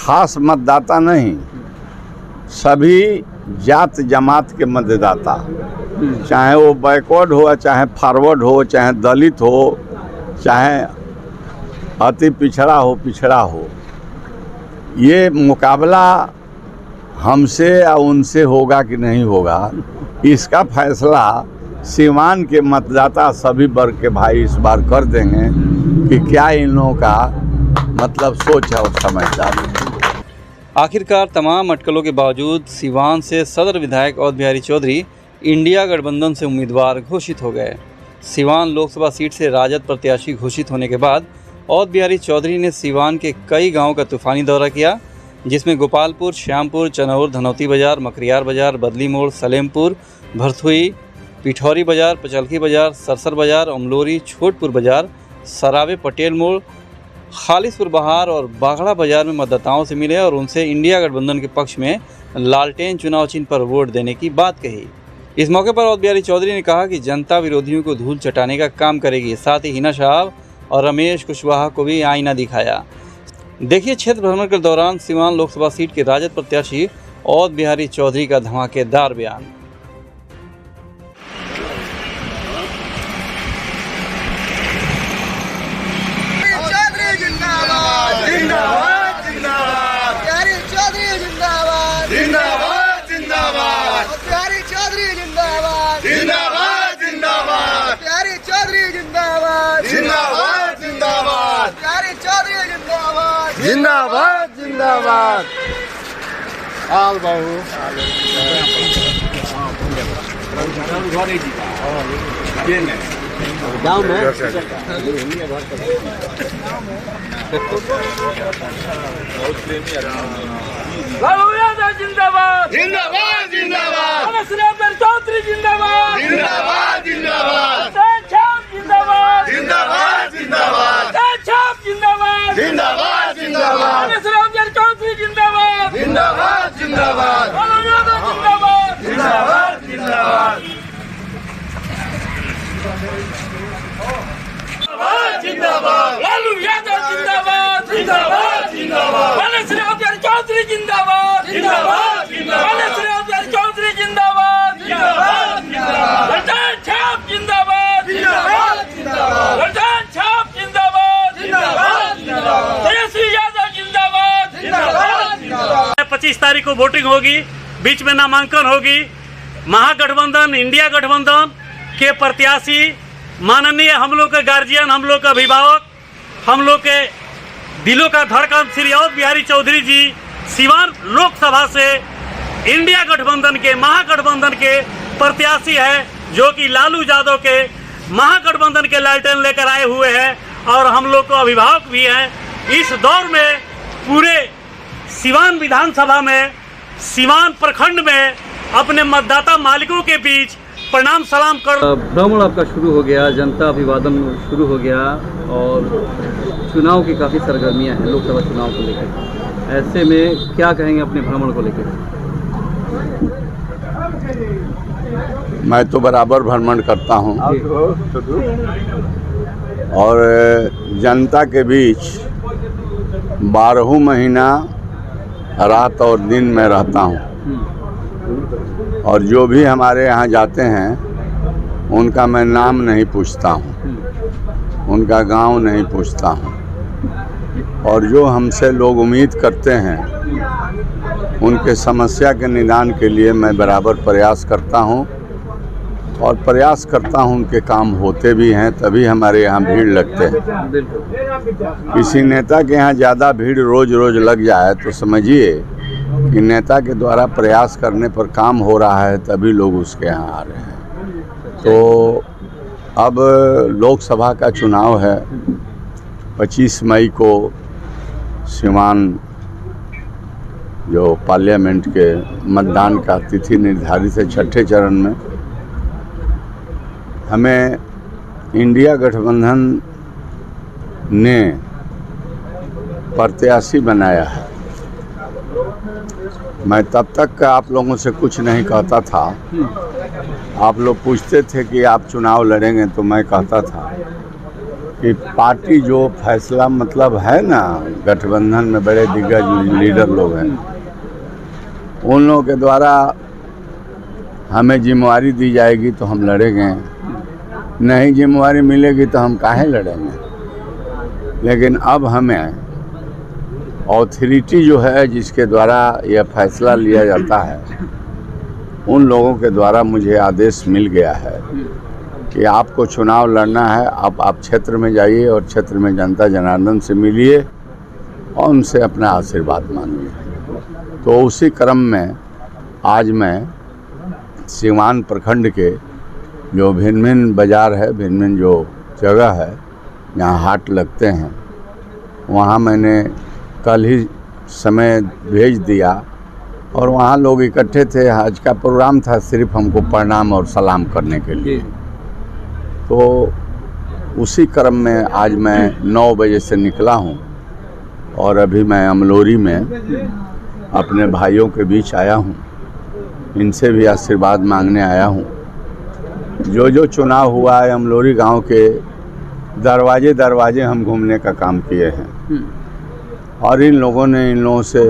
खास मतदाता नहीं, सभी जात जमात के मतदाता, चाहे वो बैकवर्ड हो, चाहे फॉरवर्ड हो, चाहे दलित हो, चाहे अति पिछड़ा हो, ये मुकाबला हमसे या उनसे होगा कि नहीं होगा, इसका फैसला सीवान के मतदाता सभी वर्ग के भाई इस बार कर देंगे कि क्या इन लोगों का मतलब सोच है और समझदारी। आखिरकार तमाम अटकलों के बावजूद सीवान से सदर विधायक अवध बिहारी चौधरी इंडिया गठबंधन से उम्मीदवार घोषित हो गए। सीवान लोकसभा सीट से राजद प्रत्याशी घोषित होने के बाद अवध बिहारी चौधरी ने सीवान के कई गांवों का तूफानी दौरा किया, जिसमें गोपालपुर, श्यामपुर, चनौर, धनौती बाजार, मकरियार बाजार, बदली मोड़, सलेमपुर, भरथुई, पिठौरी बाजार, पचलखी बाजार, सरसर बाजार, अमलोरी, छोटपुर बाजार, सरावे, पटेल मोड़, खालिसपुर बहार और बागड़ा बाजार में मतदाताओं से मिले और उनसे इंडिया गठबंधन के पक्ष में लालटेन चुनाव चिन्ह पर वोट देने की बात कही। इस मौके पर अवध बिहारी चौधरी ने कहा कि जनता विरोधियों को धूल चटाने का काम करेगी। साथ ही हिना साहब और रमेश कुशवाहा को भी आईना दिखाया। देखिए क्षेत्र भ्रमण के दौरान सीवान लोकसभा सीट के राजद प्रत्याशी अवध बिहारी चौधरी का धमाकेदार बयान। जिंदाबाद जिंदाबाद। आल बाबू गाँव में लालू यादव जिंदाबाद जिंदाबाद जिंदाबाद। चौधरी जिंदाबाद जिंदाबाद जिंदाबाद। जिंदाबाद जिंदाबाद जिंदाबाद। जिंदाबाद जिंदाबाद जिंदाबाद। चौधरी जिंदाबाद जिंदाबाद जिंदाबाद। लालू यादव जिंदाबाद जिंदाबाद जिंदाबाद। जिंदाबाद लालू यादव जिंदाबाद जिंदाबाद जिंदाबाद। चौधरी जिंदाबाद जिंदाबाद जिंदाबाद। चौधरी जिंदाबाद जिंदाबाद जिंदाबाद। छाप जिंदाबाद जिंदाबाद जिंदाबाद। छाप जिंदाबाद जिंदाबाद जिंदाबाद। तेजस्वी यादव जिंदाबाद जिंदाबाद जिंदाबाद। 25 तारीख को वोटिंग होगी, बीच में नामांकन होगी। महागठबंधन, इंडिया गठबंधन के प्रत्याशी, माननीय हम लोग के गार्जियन, हम लोग के अभिभावक, हम लोग के दिलों का धड़कन श्री अवध बिहारी चौधरी जी सीवान लोकसभा से इंडिया गठबंधन के, महागठबंधन के प्रत्याशी है, जो कि लालू यादव के महागठबंधन के लालटेन लेकर आए हुए हैं और हम लोग को अभिभावक भी हैं। इस दौर में पूरे सीवान विधानसभा में, सीवान प्रखंड में अपने मतदाता मालिकों के बीच प्रणाम सलाम कर भ्रमण आपका शुरू हो गया, जनता अभिवादन शुरू हो गया और चुनाव की काफ़ी सरगर्मियां हैं लोकसभा चुनाव को लेकर। ऐसे में क्या कहेंगे अपने भ्रमण को लेकर? मैं तो बराबर भ्रमण करता हूं और जनता के बीच 12 महीना रात और दिन में रहता हूं और जो भी हमारे यहाँ जाते हैं उनका मैं नाम नहीं पूछता हूँ, उनका गांव नहीं पूछता हूँ और जो हमसे लोग उम्मीद करते हैं उनके समस्या के निदान के लिए मैं बराबर प्रयास करता हूँ और प्रयास करता हूँ उनके काम होते भी हैं, तभी हमारे यहाँ भीड़ लगते हैं। किसी नेता के यहाँ ज़्यादा भीड़ रोज़ रोज़ लग जाए तो समझिए कि नेता के द्वारा प्रयास करने पर काम हो रहा है, तभी लोग उसके यहाँ आ रहे हैं। तो अब लोकसभा का चुनाव है, 25 मई को सीवान जो पार्लियामेंट के मतदान का तिथि निर्धारित है, छठे चरण में हमें इंडिया गठबंधन ने प्रत्याशी बनाया है। मैं तब तक आप लोगों से कुछ नहीं कहता था, आप लोग पूछते थे कि आप चुनाव लड़ेंगे तो मैं कहता था कि पार्टी जो फैसला मतलब है ना, गठबंधन में बड़े दिग्गज लीडर लोग हैं, उन लोगों के द्वारा हमें जिम्मेवारी दी जाएगी तो हम लड़ेंगे, नहीं जिम्मेवारी मिलेगी तो हम काहे लड़ेंगे। लेकिन अब हमें ऑथोरिटी जो है जिसके द्वारा यह फैसला लिया जाता है, उन लोगों के द्वारा मुझे आदेश मिल गया है कि आपको चुनाव लड़ना है, आप क्षेत्र में जाइए और क्षेत्र में जनता जनार्दन से मिलिए और उनसे अपना आशीर्वाद मांगिए। तो उसी क्रम में आज मैं सिवान प्रखंड के जो भिन्न भिन्न बाज़ार है, भिन्न भिन्न जो जगह है जहाँ हाट लगते हैं, वहाँ मैंने कल ही समय भेज दिया और वहाँ लोग इकट्ठे थे। आज का प्रोग्राम था सिर्फ हमको प्रणाम और सलाम करने के लिए। तो उसी क्रम में आज मैं 9 बजे से निकला हूँ और अभी मैं अमलोरी में अपने भाइयों के बीच आया हूँ, इनसे भी आशीर्वाद मांगने आया हूँ। जो चुनाव हुआ है अमलोरी गांव के दरवाजे दरवाजे हम घूमने का काम किए हैं और इन लोगों से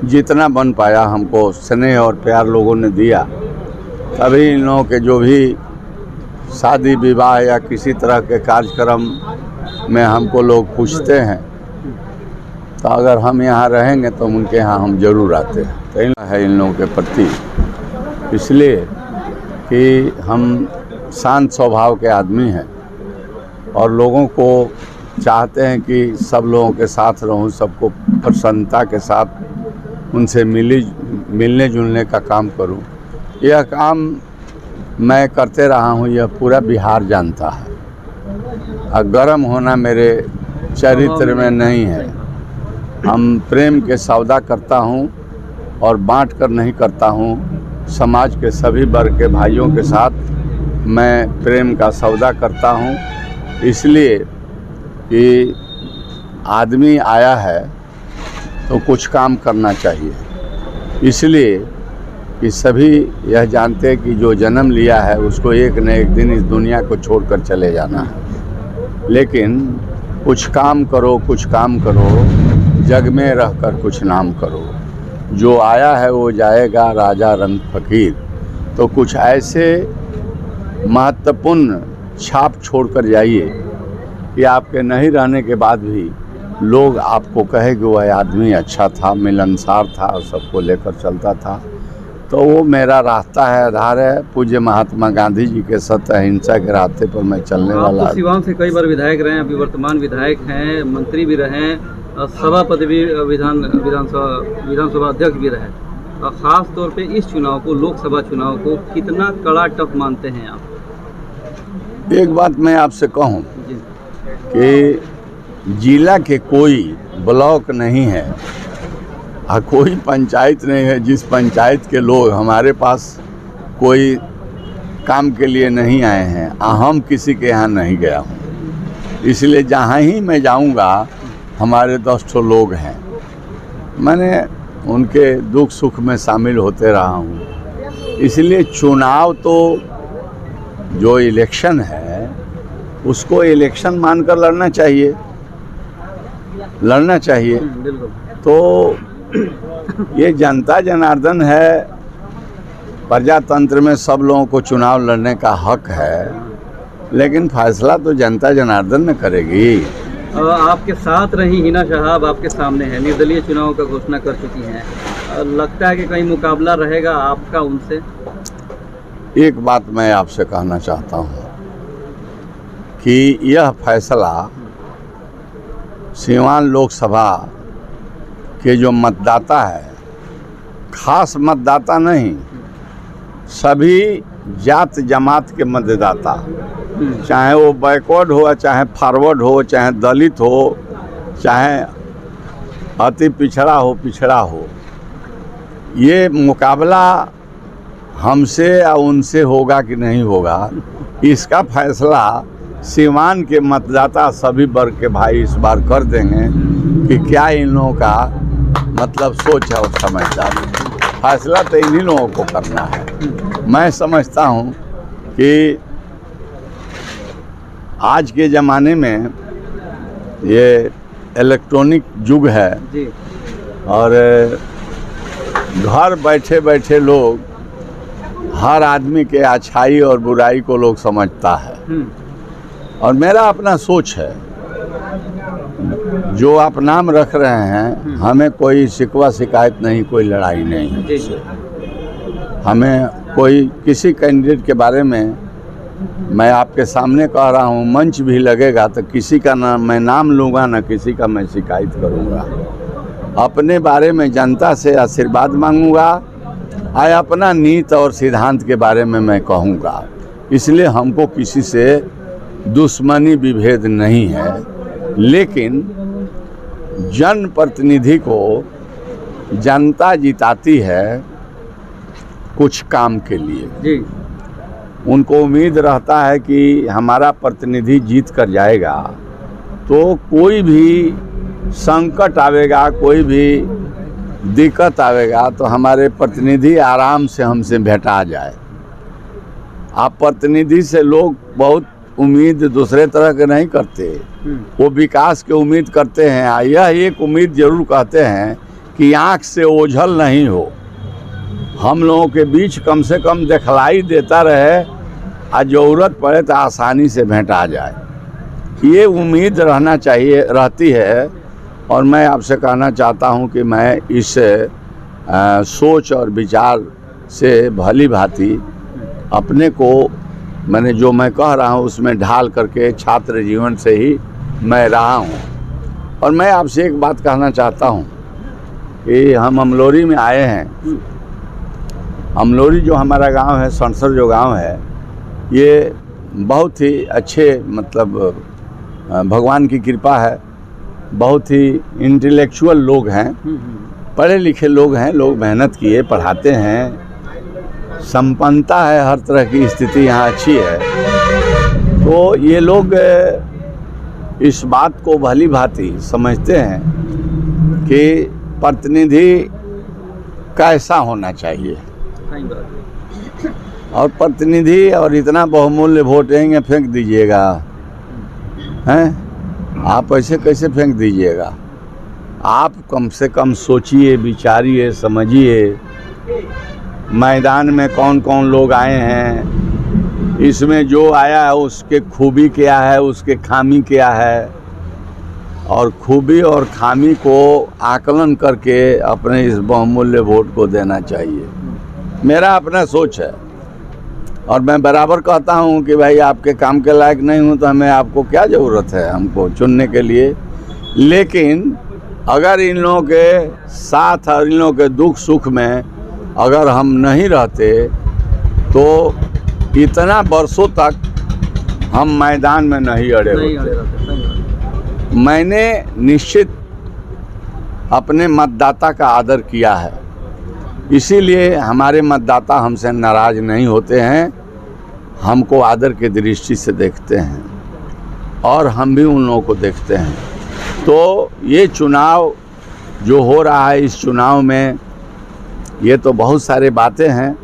जितना बन पाया हमको स्नेह और प्यार लोगों ने दिया। तभी इन लोगों के जो भी शादी विवाह या किसी तरह के कार्यक्रम में हमको लोग पूछते हैं, तो अगर हम यहाँ रहेंगे तो उनके यहाँ हम जरूर आते हैं। तो है इन लोगों के प्रति इसलिए कि हम शांत स्वभाव के आदमी हैं और लोगों को चाहते हैं कि सब लोगों के साथ रहूं, सबको प्रसन्नता के साथ उनसे मिलने जुलने का काम करूं। यह काम मैं करते रहा हूं, यह पूरा बिहार जानता है। और गर्म होना मेरे चरित्र में नहीं है। हम प्रेम के सौदा करता हूं और बांट कर नहीं करता हूं। समाज के सभी वर्ग के भाइयों के साथ मैं प्रेम का सौदा करता हूं, इसलिए कि आदमी आया है तो कुछ काम करना चाहिए। इसलिए कि सभी यह जानते हैं कि जो जन्म लिया है उसको एक न एक दिन इस दुनिया को छोड़कर चले जाना है। लेकिन कुछ काम करो, कुछ काम करो, जग में रहकर कुछ नाम करो। जो आया है वो जाएगा, राजा रंग फकीर। तो कुछ ऐसे महत्वपूर्ण छाप छोड़कर जाइए कि आपके नहीं रहने के बाद भी लोग आपको कहे कि वह आदमी अच्छा था, मिलनसार था और सबको लेकर चलता था। तो वो मेरा रास्ता है, आधार है। पूज्य महात्मा गांधी जी के सत्य अहिंसा के रास्ते पर मैं चलने वाला। आप सिवान से कई बार विधायक रहे हैं, अभी वर्तमान विधायक हैं, मंत्री भी रहे हैं, सभापति भी, विधानसभा अध्यक्ष भी रहे। ख़ास तौर पे इस चुनाव को, लोकसभा चुनाव को कितना कड़ा टफ मानते हैं आप? एक बात मैं आपसे कहूं कि जिला के कोई ब्लॉक नहीं है और कोई पंचायत नहीं है जिस पंचायत के लोग हमारे पास कोई काम के लिए नहीं आए हैं। हम किसी के यहाँ नहीं गया हूँ, इसलिए जहाँ ही मैं जाऊँगा हमारे 10 ठो लोग हैं। मैंने उनके दुख सुख में शामिल होते रहा हूँ। इसलिए चुनाव तो जो इलेक्शन है उसको इलेक्शन मानकर लड़ना चाहिए, लड़ना चाहिए। तो ये जनता जनार्दन है, प्रजातंत्र में सब लोगों को चुनाव लड़ने का हक है, लेकिन फैसला तो जनता जनार्दन न करेगी। आपके साथ रही हिना साहब आपके सामने है, निर्दलीय चुनाव का घोषणा कर चुकी हैं। लगता है कि कहीं मुकाबला रहेगा आपका उनसे? एक बात मैं आपसे कहना चाहता हूँ कि यह फैसला सिवान लोकसभा के जो मतदाता है, खास मतदाता नहीं, सभी जात जमात के मतदाता, चाहे वो बैकवर्ड हो, चाहे फॉरवर्ड हो, चाहे दलित हो, चाहे अति पिछड़ा हो, ये मुकाबला हमसे या उनसे होगा कि नहीं होगा, इसका फैसला सिवान के मतदाता सभी वर्ग के भाई इस बार कर देंगे कि क्या इन लोगों का मतलब सोच है और समझदारी। फैसला तो इन्हीं लोगों को करना है। मैं समझता हूँ कि आज के ज़माने में ये इलेक्ट्रॉनिक युग है जी और घर बैठे बैठे लोग हर आदमी के अच्छाई और बुराई को लोग समझता है। और मेरा अपना सोच है, जो आप नाम रख रहे हैं, हमें कोई शिकवा शिकायत नहीं, कोई लड़ाई नहीं। जी हमें कोई किसी कैंडिडेट के बारे में मैं आपके सामने कह रहा हूँ, मंच भी लगेगा तो किसी का ना मैं नाम लूँगा ना किसी का मैं शिकायत करूँगा। अपने बारे में जनता से आशीर्वाद मांगूंगा और अपना नीति और सिद्धांत के बारे में मैं कहूँगा। इसलिए हमको किसी से दुश्मनी विभेद नहीं है, लेकिन जनप्रतिनिधि को जनता जिताती है कुछ काम के लिए। जी उनको उम्मीद रहता है कि हमारा प्रतिनिधि जीत कर जाएगा तो कोई भी संकट आवेगा, कोई भी दिक्कत आवेगा तो हमारे प्रतिनिधि आराम से हमसे भेंटा जाए। आप प्रतिनिधि से लोग बहुत उम्मीद दूसरे तरह के नहीं करते, वो विकास की उम्मीद करते हैं। यह एक उम्मीद जरूर कहते हैं कि आँख से ओझल नहीं हो, हम लोगों के बीच कम से कम दिखलाई देता रहे और ज़रूरत पड़े तो आसानी से भेंटा जाए। ये उम्मीद रहना चाहिए, रहती है। और मैं आपसे कहना चाहता हूं कि मैं इस सोच और विचार से भली भांति अपने को मैंने जो मैं कह रहा हूं उसमें ढाल करके छात्र जीवन से ही मैं रहा हूं। और मैं आपसे एक बात कहना चाहता हूं कि हम अमलोरी में आए हैं। अमलोरी जो हमारा गांव है, सनसर जो गांव है, ये बहुत ही अच्छे मतलब भगवान की कृपा है, बहुत ही इंटेलेक्चुअल लोग हैं, पढ़े लिखे लोग हैं, लोग मेहनत किए, पढ़ाते हैं, संपन्नता है, हर तरह की स्थिति यहाँ अच्छी है। तो ये लोग इस बात को भली भांति समझते हैं कि प्रतिनिधि कैसा होना चाहिए। और प्रतिनिधि और इतना बहुमूल्य वोट देंगे, फेंक दीजिएगा, हैं? आप ऐसे कैसे फेंक दीजिएगा? आप कम से कम सोचिए, विचारिए, समझिए मैदान में कौन कौन लोग आए हैं, इसमें जो आया है उसके खूबी क्या है, उसके खामी क्या है, और खूबी और खामी को आकलन करके अपने इस बहुमूल्य वोट को देना चाहिए। मेरा अपना सोच है। और मैं बराबर कहता हूं कि भाई आपके काम के लायक नहीं हूं तो हमें आपको क्या ज़रूरत है हमको चुनने के लिए। लेकिन अगर इन लोगों के साथ और इन लोगों के दुख सुख में अगर हम नहीं रहते तो इतना वर्षों तक हम मैदान में नहीं अड़े होते। मैंने निश्चित अपने मतदाता का आदर किया है, इसीलिए हमारे मतदाता हमसे नाराज़ नहीं होते हैं, हमको आदर की दृष्टि से देखते हैं और हम भी उन लोगों को देखते हैं। तो ये चुनाव जो हो रहा है, इस चुनाव में ये तो बहुत सारे बातें हैं